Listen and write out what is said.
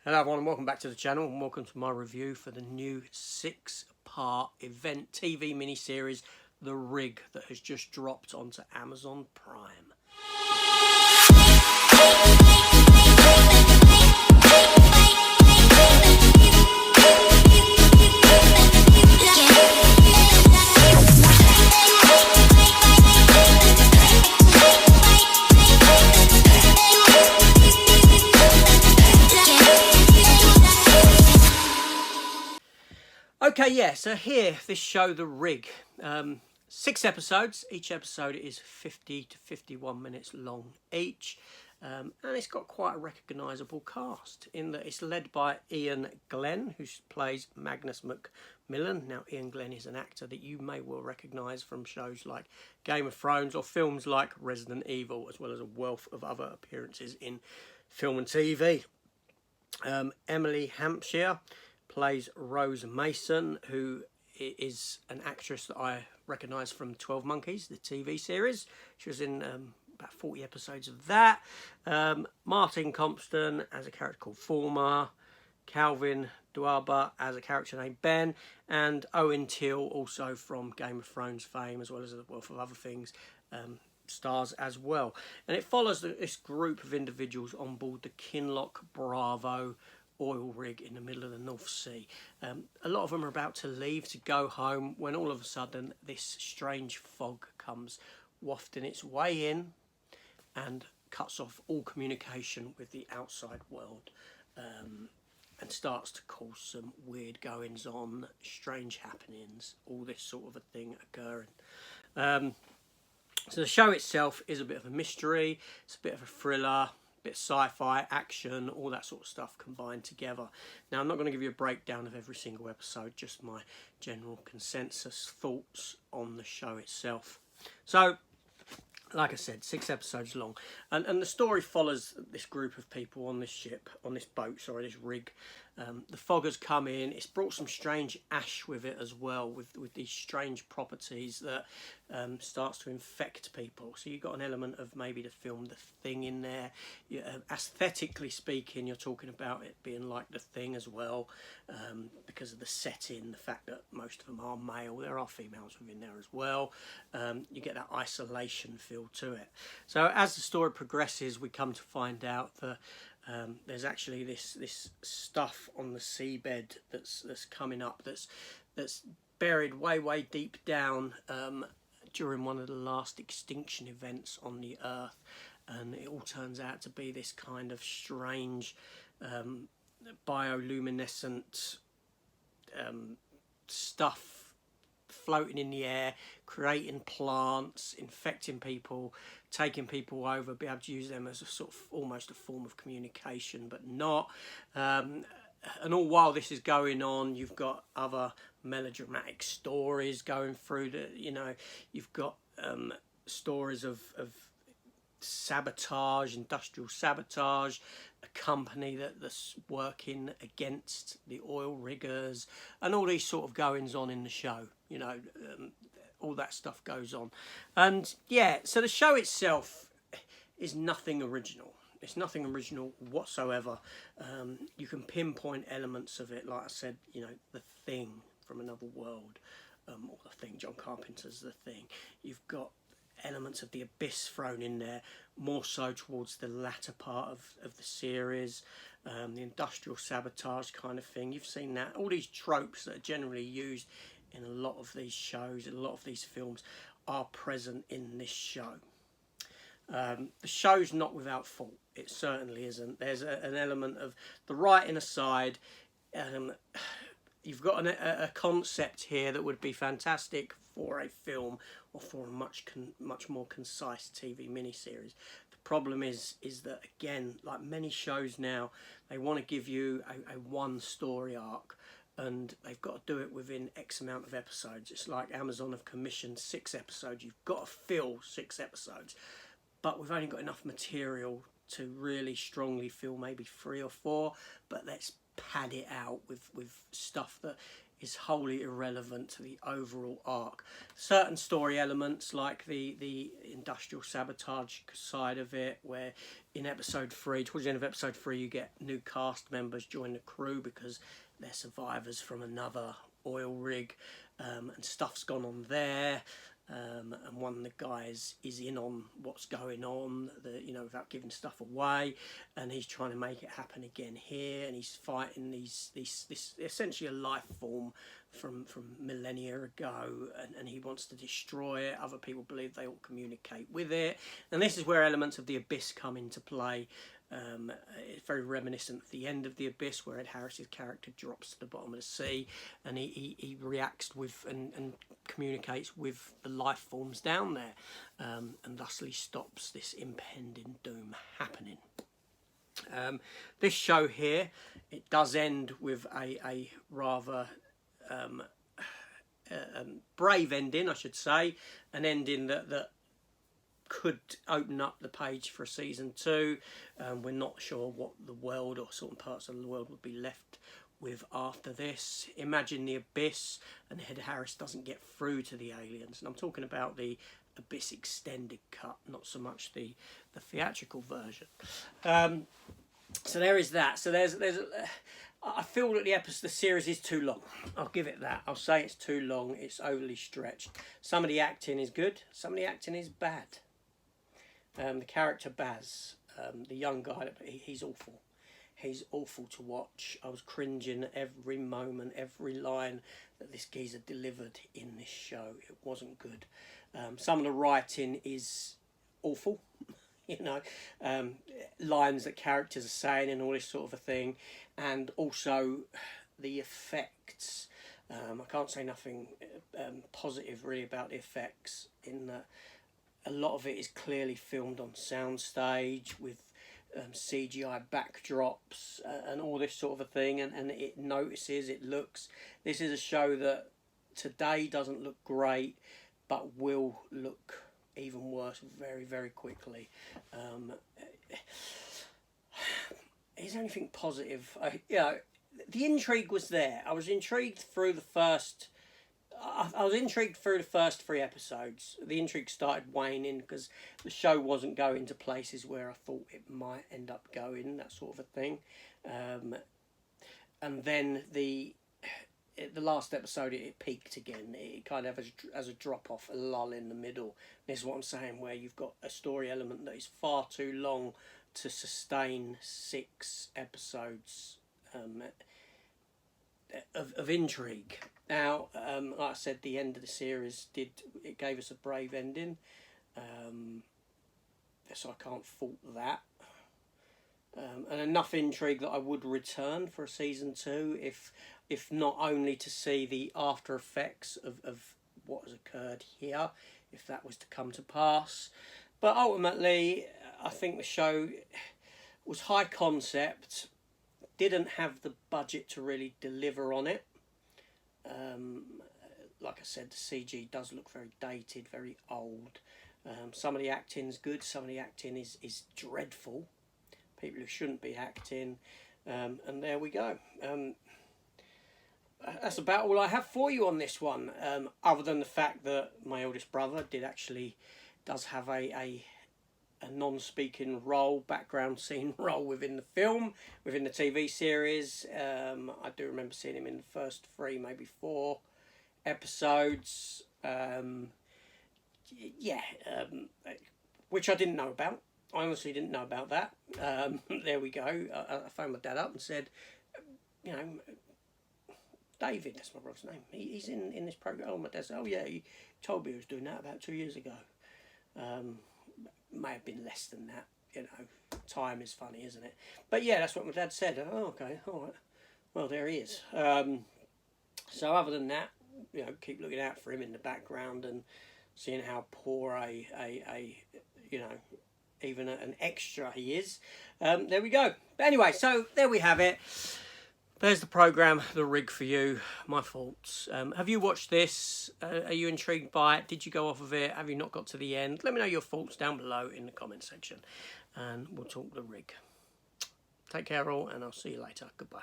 Hello everyone and welcome back to the channel and welcome to my review for the new 6-part event TV miniseries The Rig that has just dropped onto Amazon Prime. Okay, yeah, so here, this show, The Rig, 6 episodes. Each episode is 50 to 51 minutes long each, and it's got quite a recognisable cast in that it's led by Iain Glen, who plays Magnus Macmillan. Now, Iain Glen is an actor that you may well recognise from shows like Game of Thrones or films like Resident Evil, as well as a wealth of other appearances in film and TV. Emily Hampshire plays Rose Mason, who is an actress that I recognise from 12 Monkeys, the TV series. She was in about 40 episodes of that. Martin Compston as a character called Former, Calvin Duaba as a character named Ben, and Owen Teale, also from Game of Thrones fame, as well as a wealth of other things, stars as well. And it follows this group of individuals on board the Kinloch Bravo oil rig in the middle of the North Sea. A lot of them are about to leave to go home when all of a sudden this strange fog comes wafting its way in and cuts off all communication with the outside world, and starts to cause some weird goings on, strange happenings, all this sort of a thing occurring. So the show itself is a bit of a mystery, it's a bit of a thriller, bit of sci-fi, action, all that sort of stuff combined together. Now, I'm not going to give you a breakdown of every single episode, just my general consensus thoughts on the show itself. So, like I said, 6 episodes long, and the story follows this group of people on this ship, on this boat, sorry, this rig. The fog has come in. It's brought some strange ash with it as well, with these strange properties that starts to infect people. So you've got an element of maybe the film The Thing in there. Aesthetically speaking, you're talking about it being like The Thing as well, because of the setting, the fact that most of them are male. There are females within there as well. You get that isolation feel to it. So as the story progresses, we come to find out that there's actually this stuff on the seabed that's coming up, that's buried way deep down during one of the last extinction events on the Earth, and it all turns out to be this kind of strange bioluminescent stuff floating in the air, creating plants, infecting people, taking people over, be able to use them as a sort of almost a form of communication, but not. And all while this is going on, you've got other melodramatic stories going through you've got stories of sabotage, industrial sabotage, a company that's working against the oil riggers, and all these sort of goings on in the show. All that stuff goes on, and yeah, so the show itself is nothing original. It's nothing original whatsoever. You can pinpoint elements of it, like I said, The Thing from Another World, or The Thing, John Carpenter's The Thing. You've got elements of The Abyss thrown in there, more so towards the latter part of the series. The industrial sabotage kind of thing, you've seen that. All these tropes that are generally used in a lot of these shows, in a lot of these films, are present in this show. The show's not without fault. It certainly isn't. There's an element of the writing aside. You've got a concept here that would be fantastic for a film or for a much more concise TV miniseries. The problem is that, again, like many shows now, they want to give you a one story arc, and they've got to do it within X amount of episodes. It's like Amazon have commissioned 6 episodes. You've got to fill 6 episodes, but we've only got enough material to really strongly feel maybe 3 or 4, but let's pad it out with stuff that is wholly irrelevant to the overall arc. Certain story elements, like the industrial sabotage side of it, where in episode 3, towards the end of episode 3, you get new cast members join the crew because they're survivors from another oil rig, and stuff's gone on there. And one of the guys is in on what's going on, without giving stuff away, and he's trying to make it happen again here, and he's fighting this essentially a life form from millennia ago, and he wants to destroy it. Other people believe they all communicate with it, and this is where elements of the Abyss come into play. It's very reminiscent of the end of the Abyss, where Ed Harris's character drops to the bottom of the sea, and he reacts with and communicates with the life forms down there, and thusly stops this impending doom happening. This show here, it does end with a rather brave ending, I should say, an ending that could open up the page for a season 2. We're not sure what the world or certain parts of the world would be left with after this. Imagine the Abyss and Ed Harris doesn't get through to the aliens, and I'm talking about the Abyss extended cut, not so much the theatrical version. So there is that. So there's I feel that the series is too long. I'll give it that. I'll say it's too long. It's overly stretched. Some of the acting is good. Some of the acting is bad. The character Baz, the young guy, he's awful. He's awful to watch. I was cringing every moment, every line that this geezer delivered in this show. It wasn't good. Some of the writing is awful. Lines that characters are saying and all this sort of a thing. And also the effects. I can't say nothing positive really about the effects, in that a lot of it is clearly filmed on soundstage with CGI backdrops and all this sort of a thing, and it notices, it looks. This is a show that today doesn't look great, but will look even worse very, very quickly. Is there anything positive? The intrigue was there. I was intrigued through the first. I was intrigued through the first 3 episodes. The intrigue started waning because the show wasn't going to places where I thought it might end up going, that sort of a thing. And then the last episode, it peaked again. It kind of has a drop off, a lull in the middle. This is what I'm saying, where you've got a story element that is far too long to sustain 6 episodes of intrigue. Now, like I said, the end of the series gave us a brave ending, so I can't fault that. And enough intrigue that I would return for a season 2, if not only to see the after effects of what has occurred here, if that was to come to pass. But ultimately, I think the show was high concept, didn't have the budget to really deliver on it. Like I said, the CG does look very dated, very old. Some of the acting's good, some of the acting is dreadful. People who shouldn't be acting, and there we go. That's about all I have for you on this one, other than the fact that my eldest brother does have a non-speaking role, background scene role within the film, within the TV series. I do remember seeing him in the first 3, maybe 4 episodes. Which I didn't know about. I honestly didn't know about that. There we go. I phoned my dad up and said, David, that's my brother's name. He's in this program. Oh, my dad said, oh yeah, he told me he was doing that about 2 years ago. May have been less than that. Time is funny, isn't it? But yeah, that's what my dad said. Oh, okay, all right. Well, there he is. So other than that, keep looking out for him in the background and seeing how poor even an extra he is. There we go. But anyway, so there we have it. there's the programme, the rig for you, my thoughts. Have you watched this? Are you intrigued by it? Did you go off of it? Have you not got to the end? Let me know your thoughts down below in the comment section, and we'll talk the rig. Take care all, and I'll see you later. Goodbye.